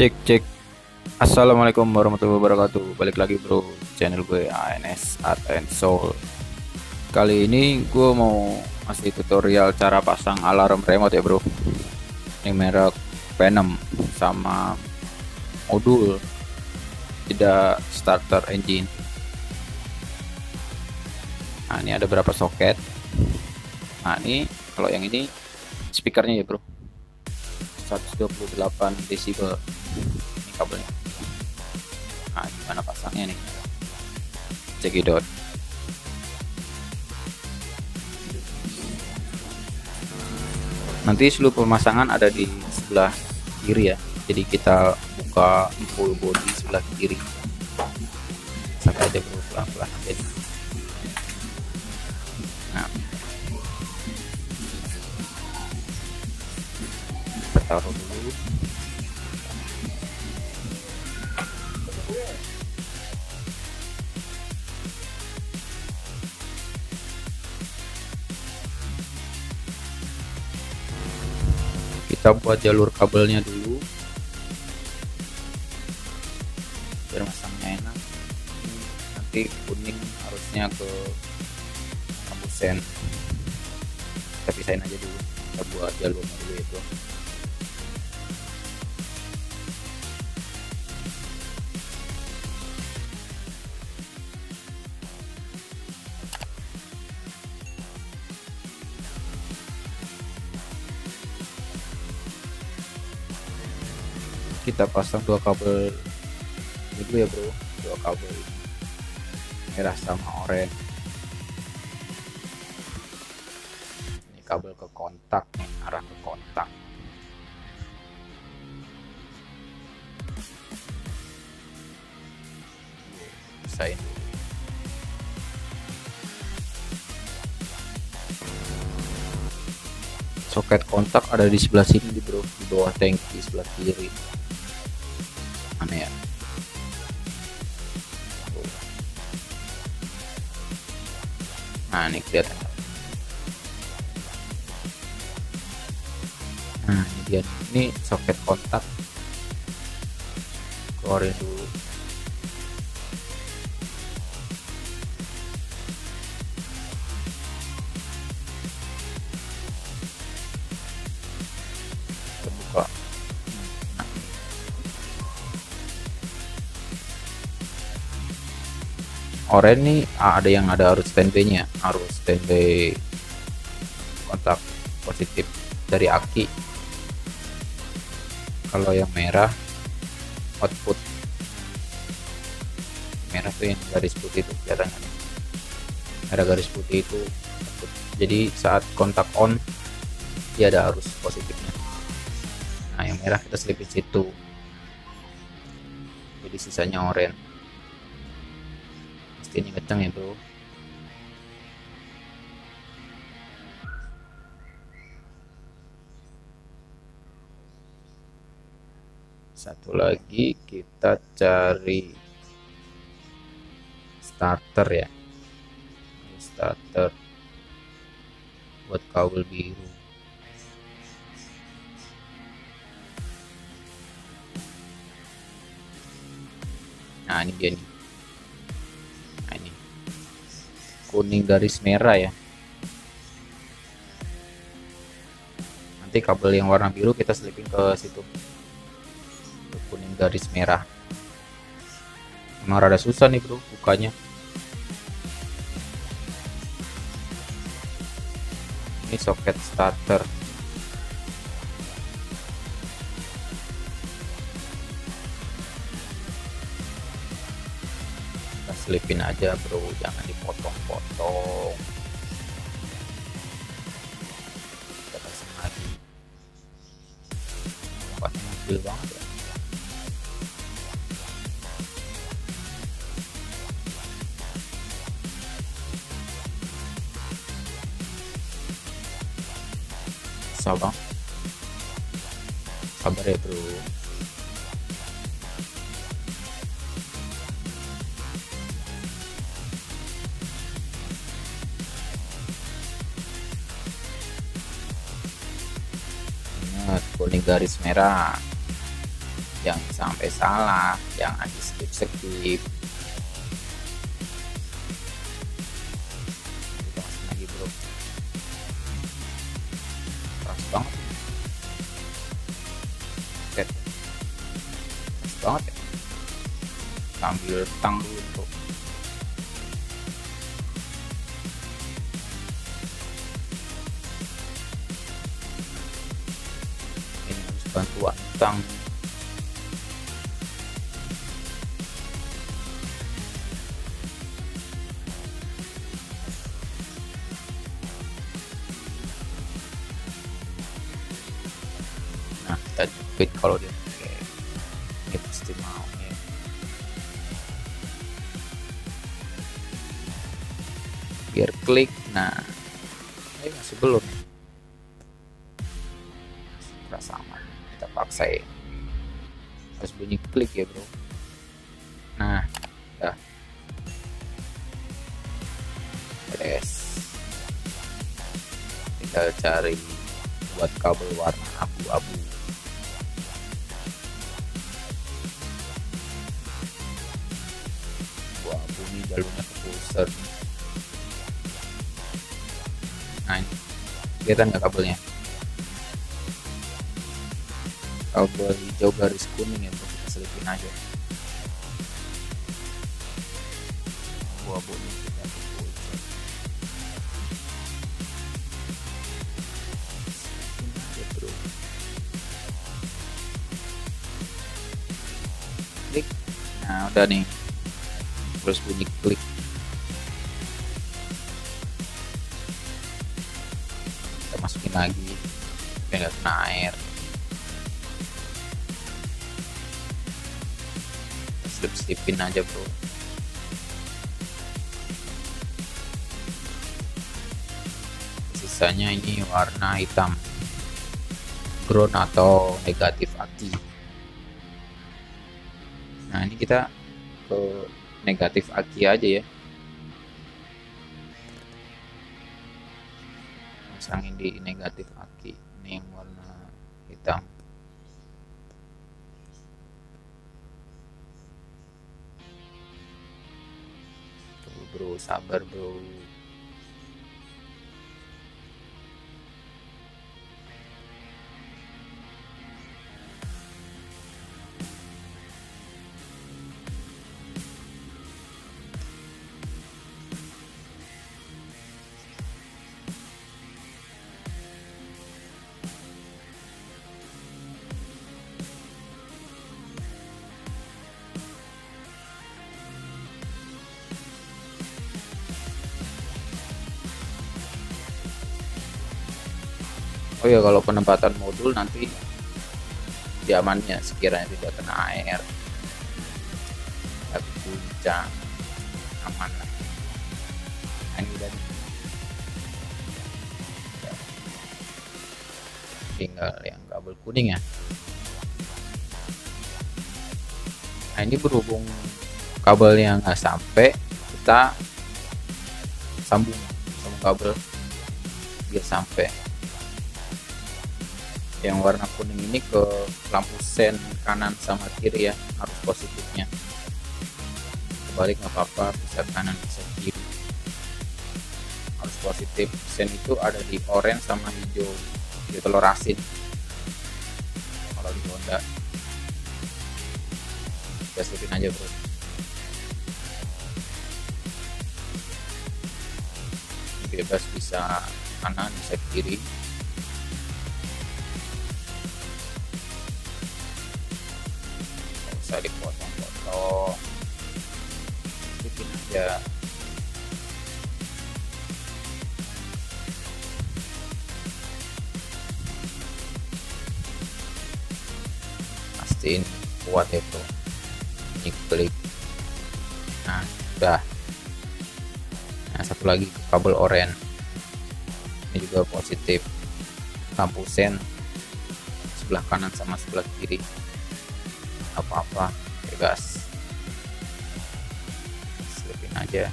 Cek cek. Assalamualaikum warahmatullahi wabarakatuh. Balik lagi bro, channel gue ANS Art and Soul. Kali ini gue mau kasih tutorial cara pasang alarm remote ya bro. Ini merek Venom sama modul tidak starter engine. Nah ini ada berapa soket. Nah ini kalau yang ini speakernya ya bro, 128 desibel ini kabelnya. Nah gimana pasangnya nih, cekidot. Nanti seluruh pemasangan ada di sebelah kiri ya, jadi kita buka full body sebelah kiri sampai aja bro, pelan-pelan aja. Nah kita taruh dulu. Kita buat jalur kabelnya dulu biar masangnya enak. Nanti kuning harusnya ke kambusen, kita pisahin aja dulu. Kita buat jalurnya dulu itu. Kita pasang dua kabel dulu ya bro, dua kabel merah sama oranye. Ini kabel ke kontak nih, arah ke kontak. Pisahin. Soket kontak ada di sebelah sini di bro, di bawah tangki sebelah kiri. Aneh ya. Nah ini kelihatan. Nah ini dia, ini soket kontak, keluarin dulu. Terbuka. Orange nih ada yang ada arus standby nya, arus standby kontak positif dari aki. Kalau yang merah output, merah tuh yang garis putih itu kelihatan kan? Ada garis putih itu output. Jadi saat kontak on dia ada arus positifnya. Nah yang merah kita selipin situ, jadi sisanya oranye. Ini kencang ya bro. Satu lagi kita cari starter ya, starter buat kabel biru. Nah ini dia nih, kuning garis merah ya. Nanti kabel yang warna biru kita selipin ke situ, kuning garis merah. Emang rada susah nih bro bukanya. Ini soket starter. Kita selipin aja bro, jangan dipotong-potong. Kita pasang lagi. Tempatnya kecil banget ya. Sabar ya bro. Ingat kuning garis merah. jangan sampai salah, jangan di skip skip. Kita masukin lagi bro, keras banget, keras banget ya. Sambil tang dulu bro. Ini harus bantuan tang. Nah kita jepit, kalau dia pakai ini pasti mau ya. Biar klik. Nah ini masih belum, terasa aman, kita paksain, harus bunyi klik ya bro. Nah udah beres, tinggal cari buat kabel warna abu-abu. Abu-abu ini jalurnya ke pusat. Nah ini kelihatan nggak kabelnya, kabel hijau garis kuning ya bro, kita selipin aja. Abu-abu ini kita ke pusat, selipin aja bro, klik. Nah udah nih, terus bunyi klik. Kita masukin lagi biar nggak kena air. Slip-slipin aja bro. Sisanya ini warna hitam, ground atau negatif aki. Nah ini kita ke negatif aki aja ya, pasangin di negatif aki. Ini yang warna hitam. Tuh bro, sabar bro. Oh ya, kalau penempatan modul nanti diamannya sekiranya tidak kena air, tapi guncang, aman lah. Nah, ini udah nih. Tinggal yang kabel kuning ya. Nah ini berhubung kabelnya nggak sampai, kita sambung kabel biar sampai. Yang warna kuning ini ke lampu sen kanan sama kiri ya, harus positifnya. Kebalik nggak apa-apa, bisa kanan bisa kiri, harus positif. Sen itu ada di oranye sama hijau, di telur asin kalau di Honda. Kita selipin aja bro. Bebas, bisa kanan bisa kiri. Bisa dipotong-potong, bikin aja. Pastiin kuat ya bro, ini klik. Nah udah. Nah satu lagi ke kabel oranye, ini juga positif, lampu sen sebelah kanan sama sebelah kiri, apa-apa bebas, selipin aja.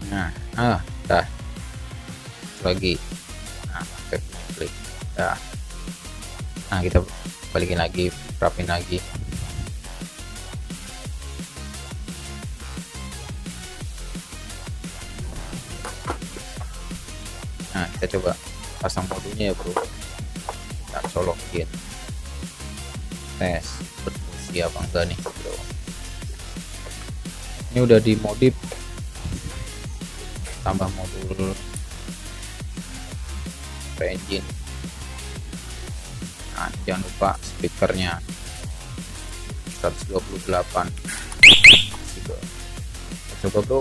Nah, dah lagi. Nah, oke, klik. Dah. Nah, kita balikin lagi, rapin lagi. Nah, kita coba pasang modulnya ya, bro. Kita colokin, tes berfungsi apa enggak nih, bro. Ini udah dimodif, tambah modul engine. Nah, jangan lupa speakernya 128. Coba, bro.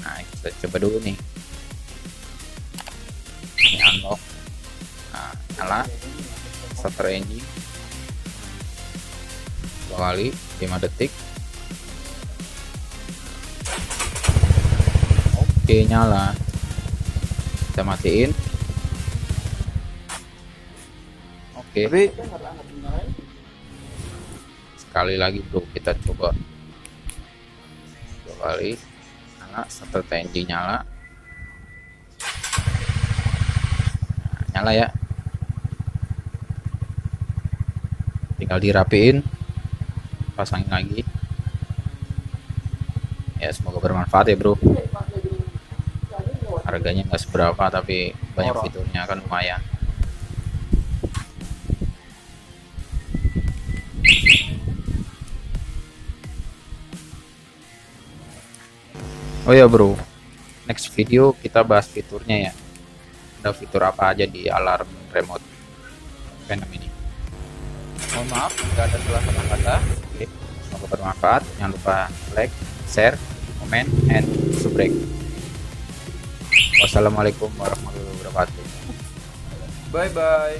Nah, kita coba dulu nih. Ini unlock. Nah, nyala. Starter engine 2 kali 5 detik. Oke, nyala. Kita matiin. Oke. Sekali lagi, bro, kita coba 2 kali. Nyala. Starter engine nyala. Nah, nyala ya. Tinggal dirapiin, pasangin lagi ya. Semoga bermanfaat ya, bro. Harganya nggak seberapa tapi banyak fiturnya, kan lumayan. Oh ya, bro, next video kita bahas fiturnya ya. Ada fitur apa aja di alarm remote Phenom ini. Mohon maaf jika ada salah kata. Oke, semoga bermanfaat. Jangan lupa like, share, comment, and subscribe. Wassalamualaikum warahmatullahi wabarakatuh. Bye bye.